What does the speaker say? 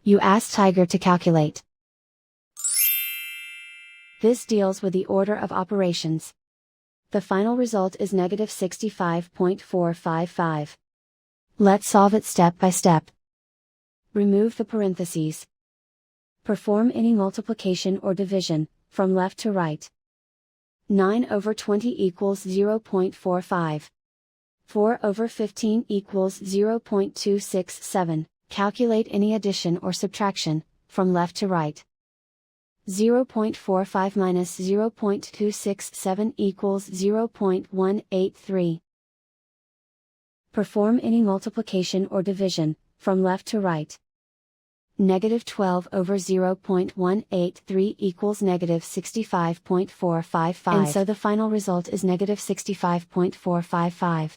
You ask Tiger to calculate. This deals with the order of operations. The final result is negative 65.455. Let's solve it step by step. Remove the parentheses. Perform any multiplication or division, from left to right. 9 over 20 equals 0.45. 4 over 15 equals 0.267. Calculate any addition or subtraction, from left to right. 0.45 minus 0.267 equals 0.183. Perform any multiplication or division, from left to right. Negative 12 over 0.183 equals negative 65.455. And so the final result is negative 65.455.